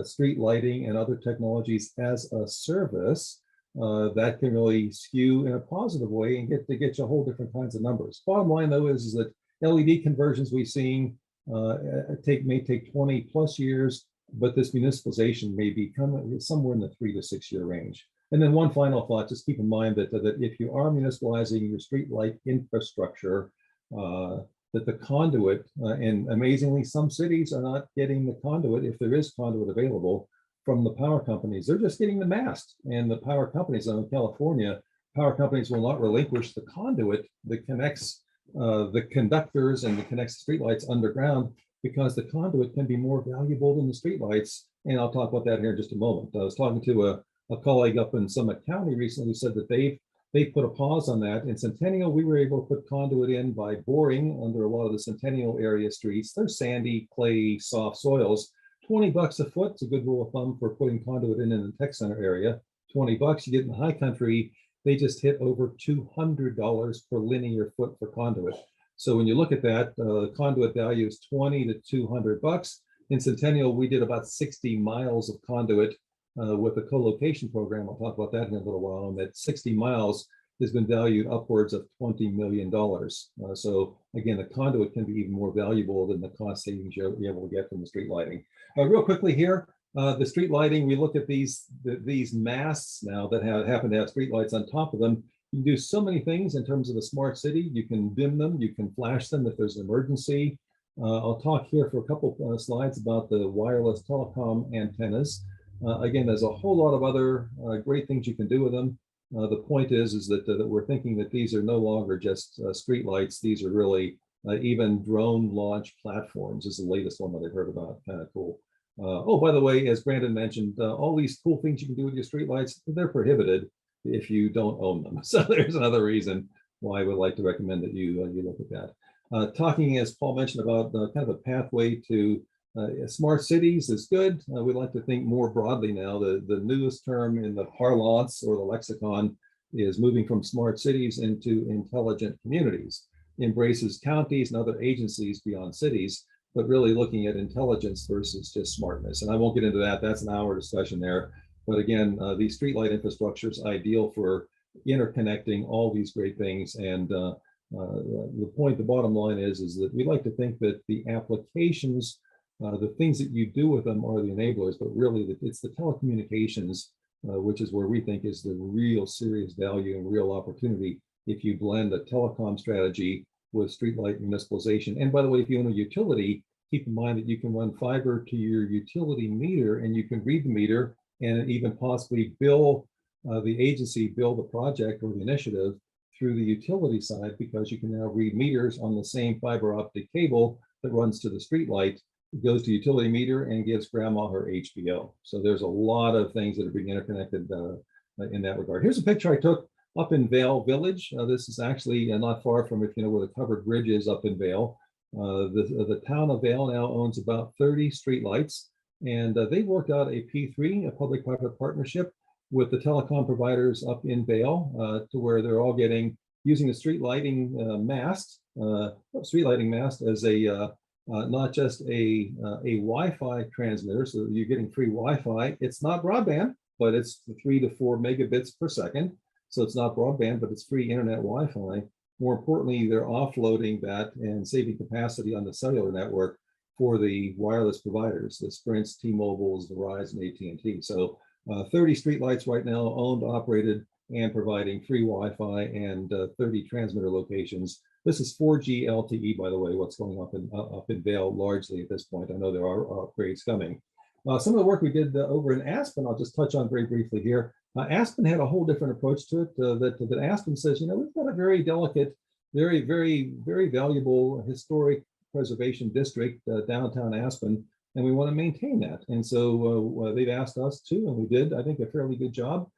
street lighting and other technologies as a service, that can really skew in a positive way and get you a whole different kinds of numbers. Bottom line, though, is that LED conversions we've seen may take 20 plus years, but this municipalization may become somewhere in the 3 to 6 year range. And then one final thought, just keep in mind that if you are municipalizing your street light infrastructure, that the conduit, and amazingly, some cities are not getting the conduit, if there is conduit available, from the power companies. They're just getting the mast. And the power companies in California, power companies will not relinquish the conduit that connects the conductors and that connects the streetlights underground, because the conduit can be more valuable than the streetlights. And I'll talk about that here in just a moment. I was talking to a colleague up in Summit County recently who said that they put a pause on that. In Centennial, we were able to put conduit in by boring under a lot of the Centennial area streets. They're sandy, clay, soft soils. $20 a foot is a good rule of thumb for putting conduit in the tech center area. $20. You get in the high country, they just hit over $200 per linear foot for conduit. So when you look at that, the conduit value is $20 to $200. In Centennial, we did about 60 miles of conduit with a co-location program. I'll talk about that in a little while. And that 60 miles has been valued upwards of $20 million. So again, the conduit can be even more valuable than the cost savings you're able to get from the street lighting. Real quickly here, the street lighting, we look at these masts now that happen to have street lights on top of them. You can do so many things in terms of a smart city. You can dim them, you can flash them if there's an emergency. I'll talk here for a couple slides about the wireless telecom antennas. Again, there's a whole lot of other great things you can do with them. The point is that we're thinking that these are no longer just street lights. These are really even drone launch platforms is the latest one that I heard about. Kind of cool. Oh, by the way, as Brandon mentioned, all these cool things you can do with your street lights, they're prohibited if you don't own them. So there's another reason why I would like to recommend that you look at that. Talking, as Paul mentioned, about kind of a pathway to smart cities is good. We like to think more broadly now. The newest term in the parlance or the lexicon is moving from smart cities into intelligent communities. Embraces counties and other agencies beyond cities, but really looking at intelligence versus just smartness. And I won't get into that. That's an hour discussion there. But again, the streetlight infrastructure is ideal for interconnecting all these great things. And the bottom line is that we like to think that the applications, the things that you do with them are the enablers, but really it's the telecommunications, which is where we think is the real serious value and real opportunity if you blend a telecom strategy with streetlight municipalization. And by the way, if you own a utility, keep in mind that you can run fiber to your utility meter and you can read the meter and even possibly bill the agency, bill the project or the initiative through the utility side, because you can now read meters on the same fiber optic cable that runs to the street light. It goes to utility meter and gives grandma her HBO. So there's a lot of things that are being interconnected in that regard. Here's a picture I took up in Vale Village. This is actually not far from, if you know where the covered bridge is up in Vale. The town of Vale now owns about 30 streetlights, and they worked out a P3, a public-private partnership, with the telecom providers up in Vale, to where they're all using the street lighting mast as a not just a Wi-Fi transmitter, so you're getting free Wi-Fi. It's not broadband, but it's 3 to 4 megabits per second. So it's not broadband, but it's free internet Wi-Fi. More importantly, they're offloading that and saving capacity on the cellular network for the wireless providers, the Sprints, T-Mobiles, Verizon, AT&T. So 30 streetlights right now owned, operated, and providing free Wi-Fi, and 30 transmitter locations. This is 4G LTE, by the way, what's going up in Vale largely at this point. I know there are upgrades coming. Some of the work we did over in Aspen, I'll just touch on very briefly here. Aspen had a whole different approach to it. That Aspen says, we've got a very delicate, very, very, very valuable historic preservation district, downtown Aspen, and we want to maintain that. And so they've asked us to, and we did, I think, a fairly good job,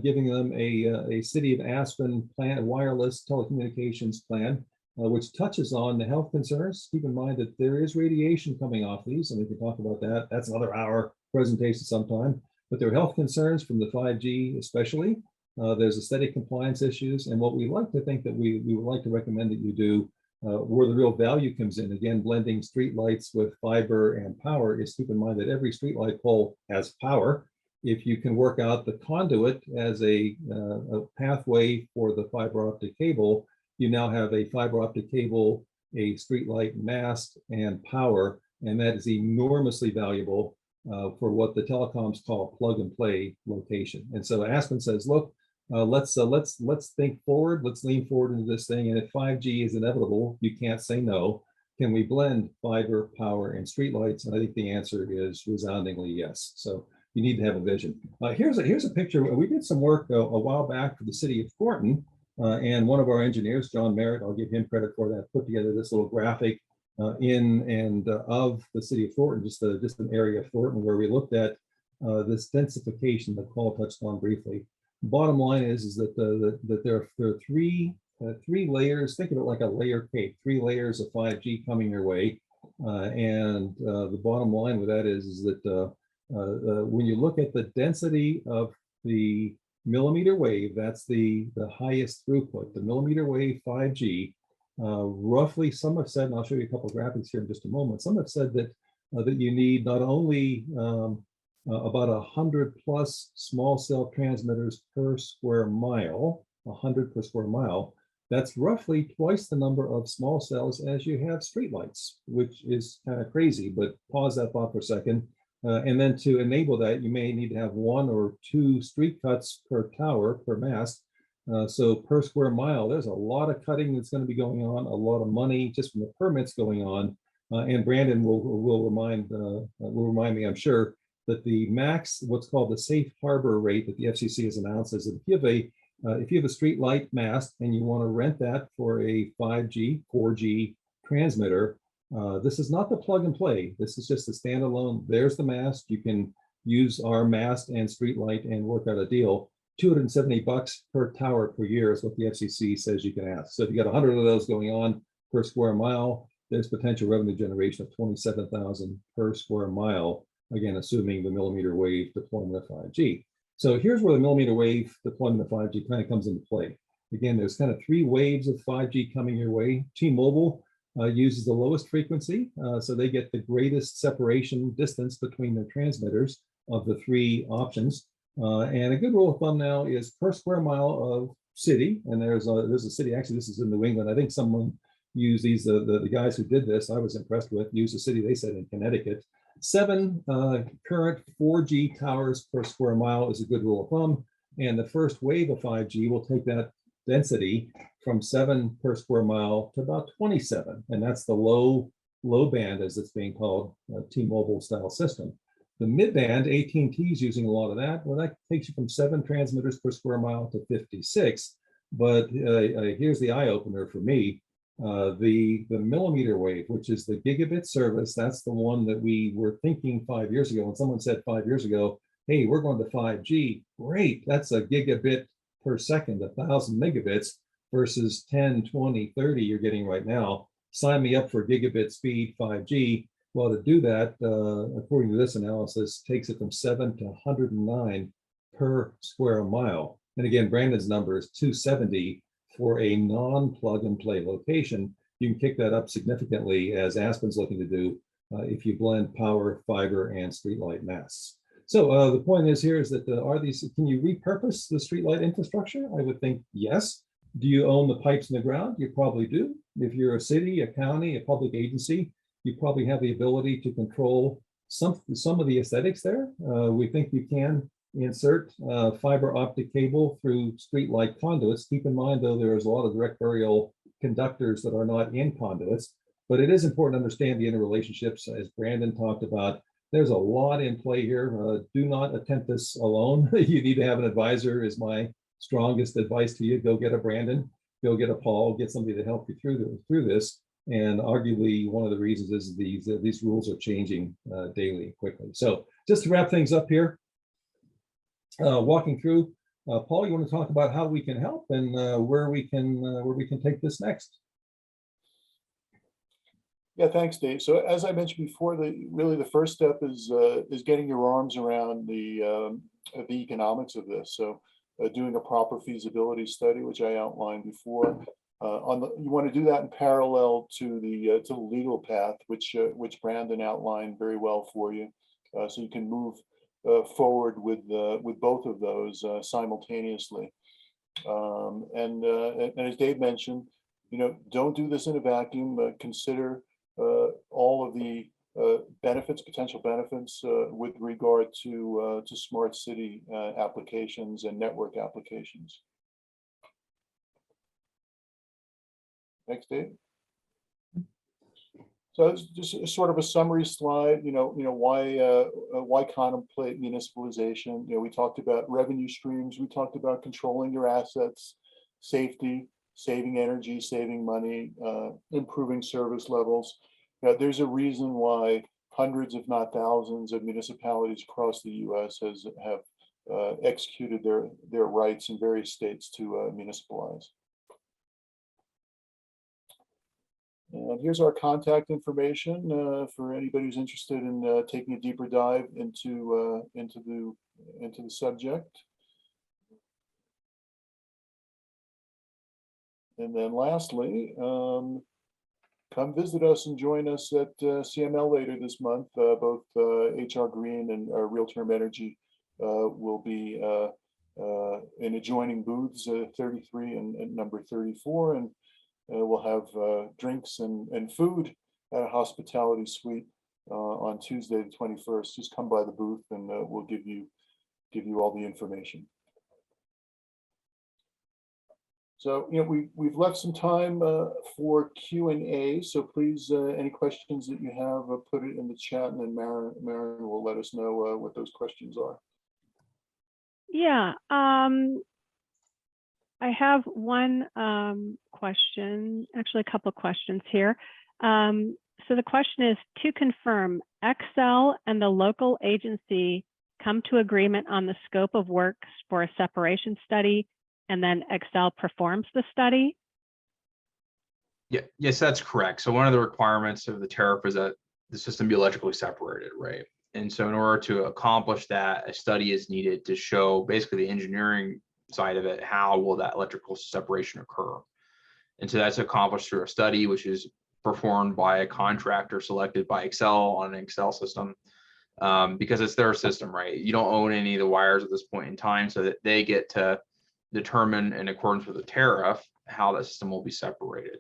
giving them a City of Aspen plan, wireless telecommunications plan, which touches on the health concerns. Keep in mind that there is radiation coming off these, and we can talk about that. That's another hour presentation sometime. But there are health concerns from the 5G especially. There's aesthetic compliance issues. And what we like to think that we would like to recommend that you do, where the real value comes in, again, blending street lights with fiber and power, is keep in mind that every street light pole has power. If you can work out the conduit as a pathway for the fiber optic cable, you now have a fiber optic cable, a street light mast, and power, and that is enormously valuable for what the telecoms call plug and play location. And so Aspen says, look, let's think forward, let's lean forward into this thing. And if 5G is inevitable, you can't say no. Can we blend fiber, power, and streetlights? And I think the answer is resoundingly yes. So you need to have a vision. Here's a picture. We did some work a while back for the city of Thornton, and one of our engineers, John Merritt, I'll give him credit for that, put together this little graphic in and of the city of Thornton, just an area of Thornton where we looked at this densification that Paul touched on briefly. Bottom line is that there are three layers. Think of it like a layer cake, 3 layers of 5G coming your way, and the bottom line with that is that when you look at the density of the millimeter wave, that's the highest throughput, the millimeter wave 5G. Roughly, some have said, and I'll show you a couple of graphics here in just a moment, some have said that you need not only about 100 plus small cell transmitters per square mile, 100 per square mile. That's roughly twice the number of small cells as you have streetlights, which is kind of crazy, but pause that thought for a second. And then to enable that, you may need to have 1 or 2 street cuts per tower, per mast. So per square mile, there's a lot of cutting that's going to be going on, a lot of money just from the permits going on. And Brandon will remind me, I'm sure, that the max, what's called the safe harbor rate that the FCC has announced, is that if you have a street light mast and you want to rent that for a 5G, 4G transmitter, this is not the plug and play. This is just a standalone. There's the mast. You can use our mast and street light and work out a deal. $270 per tower per year is what the FCC says you can ask. So if you got 100 of those going on per square mile, there's potential revenue generation of $27,000 per square mile. Again, assuming the millimeter wave deployment of 5G. So here's where the millimeter wave deployment of 5G kind of comes into play. Again, there's kind of 3 waves of 5G coming your way. T-Mobile uses the lowest frequency, so they get the greatest separation distance between their transmitters of the 3 options. And a good rule of thumb now is per square mile of city, and there's a city, actually this is in New England. I think someone used these, the guys who did this, I was impressed with, used a city they said in Connecticut. 7 current 4G towers per square mile is a good rule of thumb. And the first wave of 5G will take that density from 7 per square mile to about 27. And that's the low band, as it's being called, T-Mobile style system. The mid-band, AT&T is using a lot of that. Well, that takes you from 7 transmitters per square mile to 56. But here's the eye opener for me. The millimeter wave, which is the gigabit service, that's the one that we were thinking 5 years ago. When someone said 5 years ago, hey, we're going to 5G, great, that's a gigabit per second, 1,000 megabits versus 10, 20, 30 you're getting right now. Sign me up for gigabit speed 5G. Well, to do that, according to this analysis, takes it from 7 to 109 per square mile. And again, Brandon's number is 270 for a non-plug and play location. You can kick that up significantly, as Aspen's looking to do, if you blend power, fiber, and streetlight masts. So the point is here is that can you repurpose the streetlight infrastructure? I would think yes. Do you own the pipes in the ground? You probably do. If you're a city, a county, a public agency, you probably have the ability to control some of the aesthetics there. We think you can insert fiber optic cable through streetlight conduits. Keep in mind, though, there's a lot of direct burial conductors that are not in conduits, but it is important to understand the interrelationships, as Brandon talked about. There's a lot in play here. Do not attempt this alone. You need to have an advisor, is my strongest advice to you. Go get a Brandon, go get a Paul, get somebody to help you through this. And arguably, one of the reasons is these rules are changing daily, quickly. So just to wrap things up here, walking through, Paul, you want to talk about how we can help and where we can take this next? Yeah, thanks, Dave. So as I mentioned before, really the first step is getting your arms around the economics of this. So doing a proper feasibility study, which I outlined before. You want to do that in parallel to the legal path, which Brandon outlined very well for you, so you can move forward with both of those simultaneously. And as Dave mentioned, don't do this in a vacuum. Consider all of the potential benefits with regard to smart city applications and network applications. Next, Dave. So it's just sort of a summary slide. Why contemplate municipalization? We talked about revenue streams. We talked about controlling your assets, safety, saving energy, saving money, improving service levels. There's a reason why hundreds, if not thousands, of municipalities across the U.S. have executed their rights in various states to municipalize. And here's our contact information for anybody who's interested in taking a deeper dive into the subject. And then lastly, come visit us and join us at CML later this month. Both HR Green and RealTermEnergy will be in adjoining booths 33 and number 34, and we'll have drinks and food at a hospitality suite on Tuesday the 21st. Just come by the booth and we'll give you all the information. So we've left some time for Q&A. So please, any questions that you have, put it in the chat, and then Maren will let us know what those questions are. Yeah. I have one question, actually a couple of questions here. So the question is, to confirm, Excel and the local agency come to agreement on the scope of works for a separation study, and then Excel performs the study? Yeah, yes, that's correct. So one of the requirements of the tariff is that the system be electrically separated, right? And so in order to accomplish that, a study is needed to show basically the engineering side of it. How will that electrical separation occur? And so that's accomplished through a study, which is performed by a contractor selected by Excel on an Excel system, because it's their system, right? You don't own any of the wires at this point in time, so that they get to determine, in accordance with the tariff, how that system will be separated.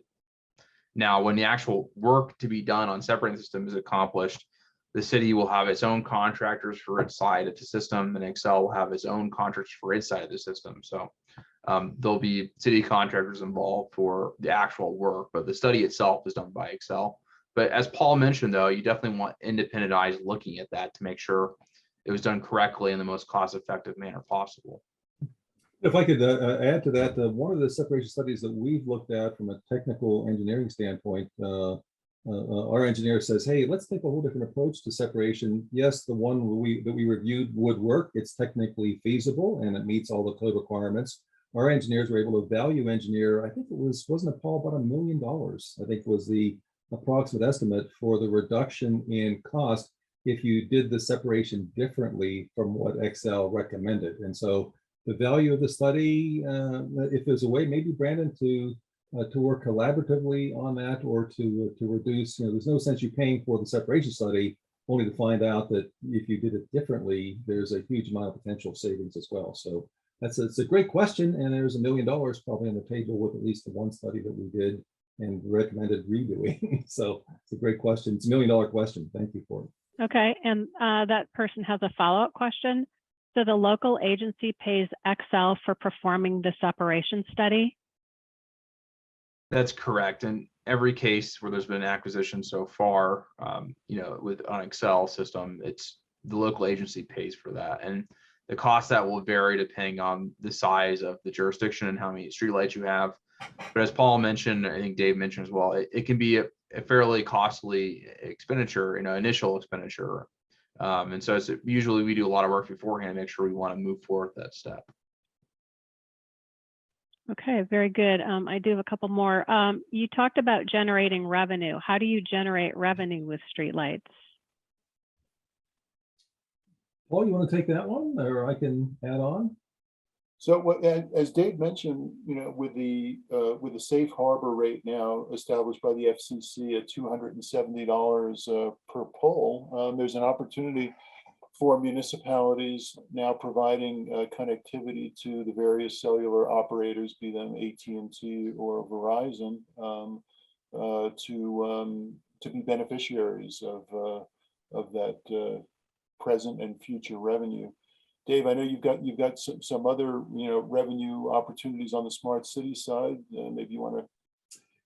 Now, when the actual work to be done on separating the system is accomplished, the city will have its own contractors for its side of the system, and Excel will have its own contractors for its side of the system. So there'll be city contractors involved for the actual work, but the study itself is done by Excel. But as Paul mentioned, though, you definitely want independent eyes looking at that to make sure it was done correctly in the most cost-effective manner possible. If I could add to that, one of the separation studies that we've looked at from a technical engineering standpoint, our engineer says, hey, let's take a whole different approach to separation. Yes, the one that we reviewed would work. It's technically feasible and it meets all the code requirements. Our engineers were able to value engineer, I think it was, wasn't it, Paul, about $1 million, I think was the approximate estimate for the reduction in cost if you did the separation differently from what Excel recommended. And so the value of the study, if there's a way, maybe Brandon, to work collaboratively on that, or to reduce, there's no sense you paying for the separation study only to find out that if you did it differently, there's a huge amount of potential savings as well. So it's a great question, and there's $1 million probably on the table with at least the one study that we did and recommended redoing. So it's a great question. It's $1 million question. Thank you for it. Okay, and that person has a follow-up question. So the local agency pays Excel for performing the separation study? That's correct. In every case where there's been an acquisition so far, with an Excel system, it's the local agency pays for that. And the cost that will vary depending on the size of the jurisdiction and how many streetlights you have. But as Paul mentioned, I think Dave mentioned as well, it can be a fairly costly expenditure, initial expenditure. And so usually we do a lot of work beforehand to make sure we want to move forward with that step. Okay, very good. I do have a couple more. You talked about generating revenue. How do you generate revenue with streetlights? Paul, you want to take that one, or I can add on? So as Dave mentioned, with the safe harbor rate now established by the FCC at $270 per pole, there's an opportunity for municipalities now providing connectivity to the various cellular operators, be them AT&T or Verizon, to be beneficiaries of that present and future revenue. Dave, I know you've got some other revenue opportunities on the smart city side. Maybe you want to.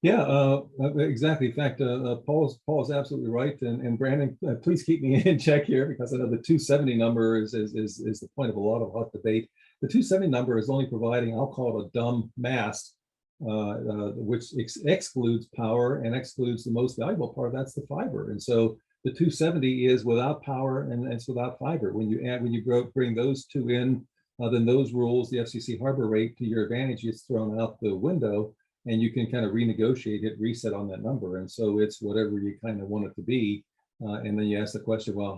Yeah, exactly. In fact, Paul is absolutely right. And Brandon, please keep me in check here, because I know the 270 number is the point of a lot of hot debate. The 270 number is only providing, I'll call it a dumb mast, which excludes power and excludes the most valuable part. That's the fiber. And so the 270 is without power and it's without fiber. When you bring those two in, then those rules, the FCC harbor rate to your advantage, is thrown out the window, and you can kind of renegotiate it, reset on that number. And so it's whatever you kind of want it to be. And then you ask the question, well,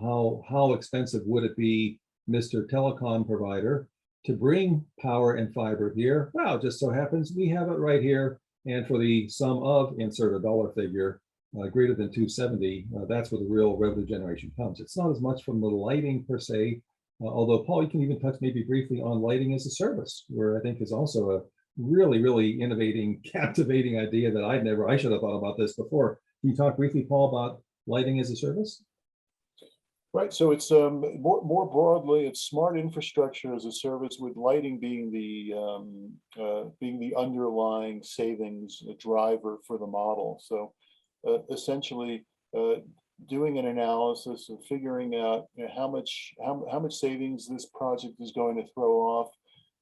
how expensive would it be, Mr. Telecom provider, to bring power and fiber here? Well, it just so happens we have it right here. And for the sum of, insert a dollar figure, greater than 270, that's where the real revenue generation comes. It's not as much from the lighting per se, although Paul, you can even touch maybe briefly on lighting as a service, where I think is also a really, really innovating, captivating idea that I should have thought about this before. Can you talk briefly, Paul, about lighting as a service? Right. So it's more broadly, it's smart infrastructure as a service, with lighting being the underlying savings driver for the model. So essentially, doing an analysis and figuring out how much savings this project is going to throw off,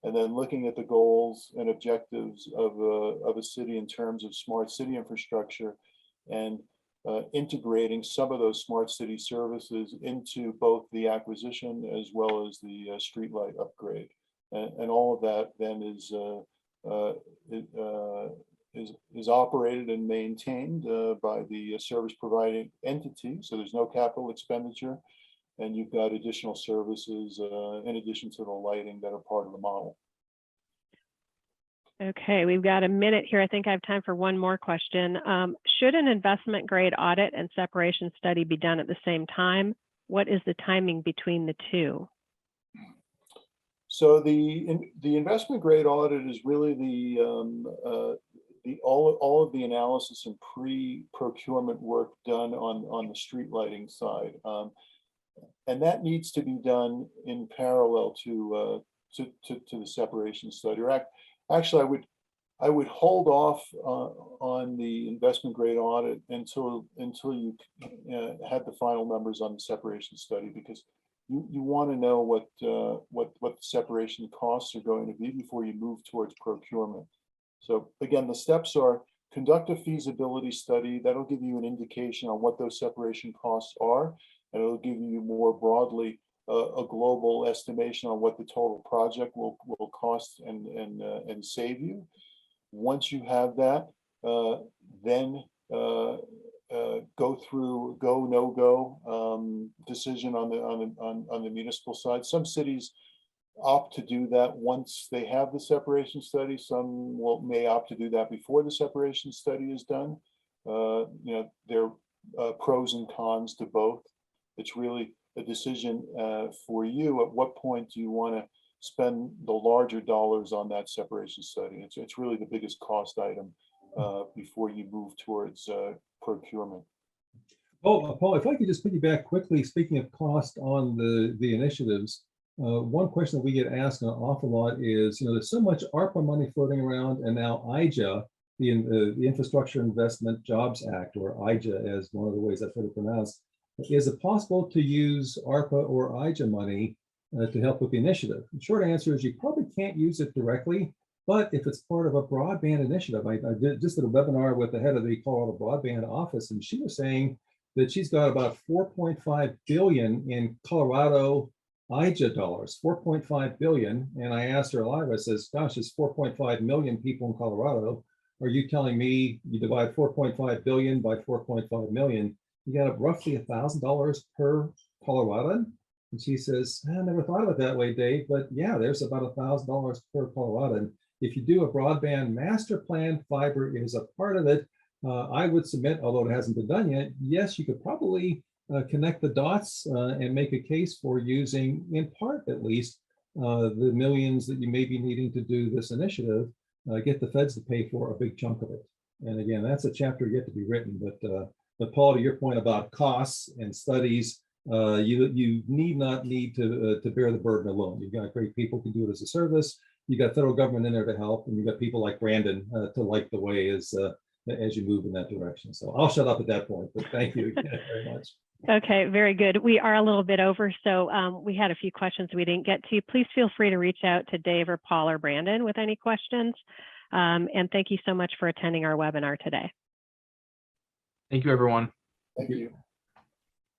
and then looking at the goals and objectives of a city in terms of smart city infrastructure, and integrating some of those smart city services into both the acquisition as well as the streetlight upgrade, and all of that then is operated and maintained by the service providing entity. So there's no capital expenditure, and you've got additional services in addition to the lighting that are part of the model. Okay, we've got a minute here. I think I have time for one more question. Should an investment grade audit and separation study be done at the same time? What is the timing between the two? So the investment grade audit is really all of the analysis and pre-procurement work done on the street lighting side, and that needs to be done in parallel to the separation study. Or actually, I would hold off on the investment grade audit until you had the final numbers on the separation study, because you want to know what the separation costs are going to be before you move towards procurement. So again, the steps are: conduct a feasibility study. That'll give you an indication on what those separation costs are, and it'll give you more broadly a global estimation on what the total project will cost and save you. Once you have that, then go through go no go decision on the municipal side. Some cities opt to do that once they have the separation study. Some may opt to do that before the separation study is done. There are pros and cons to both. It's really a decision for you. At what point do you want to spend the larger dollars on that separation study? It's really the biggest cost item before you move towards procurement. Oh, Paul, if I could just piggyback quickly, speaking of cost on the initiatives, one question that we get asked an awful lot is, there's so much ARPA money floating around, and now IJA, the Infrastructure Investment Jobs Act, or IJA as one of the ways I've heard it pronounced. Is it possible to use ARPA or IJA money to help with the initiative? The short answer is you probably can't use it directly, but if it's part of a broadband initiative, I just did a webinar with the head of the Colorado Broadband Office, and she was saying that she's got about 4.5 billion in Colorado IJA dollars, 4.5 billion. And I asked her live, I says, gosh, it's 4.5 million people in Colorado. Are you telling me you divide 4.5 billion by 4.5 million, you got roughly $1,000 per Coloradan? And she says, I never thought of it that way, Dave, but yeah, there's about $1,000 per Coloradan. If you do a broadband master plan, fiber is a part of it. I would submit, although it hasn't been done yet, yes, you could probably connect the dots and make a case for using, in part at least, the millions that you may be needing to do this initiative, get the feds to pay for a big chunk of it. And again, that's a chapter yet to be written. But Paul, to your point about costs and studies, you need not to bear the burden alone. You've got great people who can do it as a service. You got federal government in there to help, and you got people like Brandon to light the way as you move in that direction. So I'll shut up at that point, but thank you again very much. Okay, very good. We are a little bit over, so we had a few questions we didn't get to. Please feel free to reach out to Dave or Paul or Brandon with any questions. And thank you so much for attending our webinar today. Thank you, everyone. Thank you.